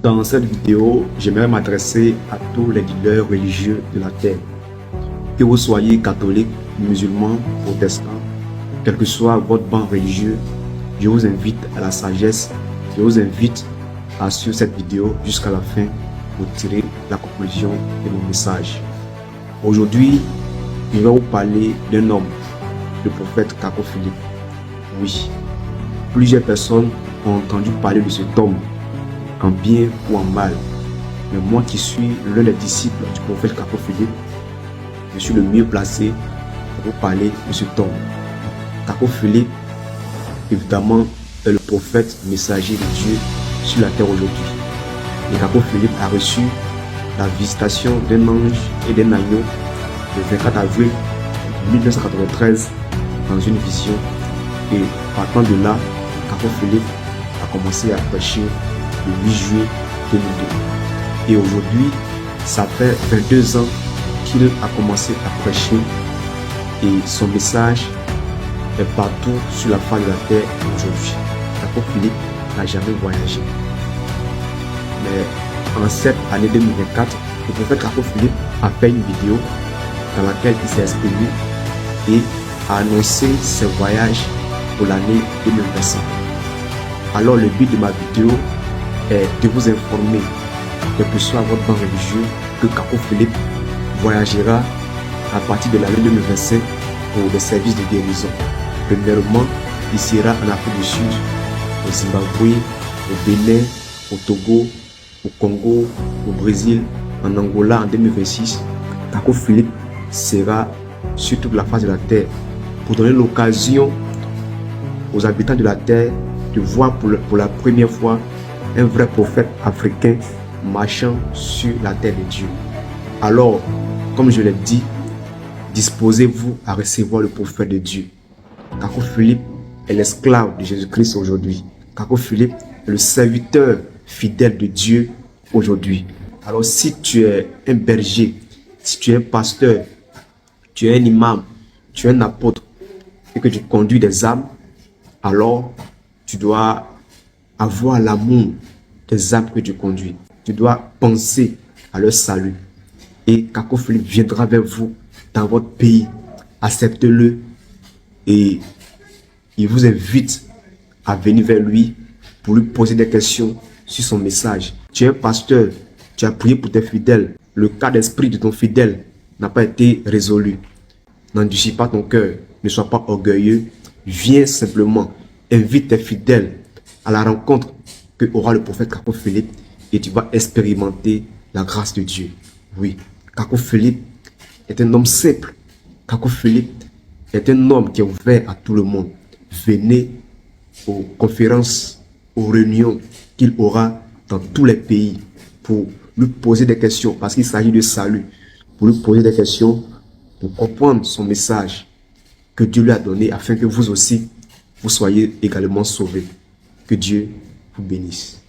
Dans cette vidéo, j'aimerais m'adresser à tous les leaders religieux de la terre. Que vous soyez catholique, musulman, protestant, quel que soit votre banc religieux, je vous invite à la sagesse, je vous invite à suivre cette vidéo jusqu'à la fin pour tirer la conclusion de mon message. Aujourd'hui, je vais vous parler d'un homme, le prophète Kako Philippe. Oui, plusieurs personnes ont entendu parler de cet homme, en bien ou en mal. Mais moi qui suis l'un des disciples du prophète Kako Philippe, je suis le mieux placé pour vous parler de cet homme. Kako Philippe, évidemment, est le prophète messager de Dieu sur la terre aujourd'hui. Et Kako Philippe a reçu la visitation d'un ange et d'un agneau le 24 avril 1993 dans une vision. Et partant de là, Kako Philippe a commencé à prêcher le 8 juillet 2002. Et aujourd'hui, ça fait 22 ans qu'il a commencé à prêcher et son message est partout sur la face de la terre aujourd'hui. Kako Philippe n'a jamais voyagé. Mais en cette année 2024, le prophète Kako Philippe a fait une vidéo dans laquelle il s'est exprimé et a annoncé ses voyages pour l'année 2025. Alors le but de ma vidéo est de vous informer, quel que soit votre banc religieux, que Kako Philippe voyagera à partir de l'année 2025 pour des services de guérison. Premièrement, il sera en Afrique du Sud, au Zimbabwe, au Bénin, au Togo, au Congo, au Brésil, en Angola en 2026. Kako Philippe sera sur toute la face de la terre pour donner l'occasion aux habitants de la terre de voir pour la première fois un vrai prophète africain marchant sur la terre de Dieu. Alors, comme je l'ai dit, disposez-vous à recevoir le prophète de Dieu. Kako Philippe est l'esclave de Jésus-Christ aujourd'hui. Kako Philippe est le serviteur fidèle de Dieu aujourd'hui. Alors si tu es un berger, si tu es un pasteur, tu es un imam, tu es un apôtre et que tu conduis des âmes, alors tu dois avoir l'amour des âmes que tu conduis. Tu dois penser à leur salut. Et Kako Philippe viendra vers vous dans votre pays. Acceptez-le et il vous invite à venir vers lui pour lui poser des questions sur son message. Tu es un pasteur, tu as prié pour tes fidèles. Le cas d'esprit de ton fidèle n'a pas été résolu. N'endurcis pas ton cœur, ne sois pas orgueilleux. Viens simplement, invite tes fidèles à la rencontre que aura le prophète Kako Philippe et tu vas expérimenter la grâce de Dieu. Oui, Kako Philippe est un homme simple. Kako Philippe est un homme qui est ouvert à tout le monde. Venez aux conférences, aux réunions qu'il aura dans tous les pays pour lui poser des questions parce qu'il s'agit de salut. Pour lui poser des questions, pour comprendre son message que Dieu lui a donné afin que vous aussi, vous soyez également sauvés. Que Dieu vous bénisse.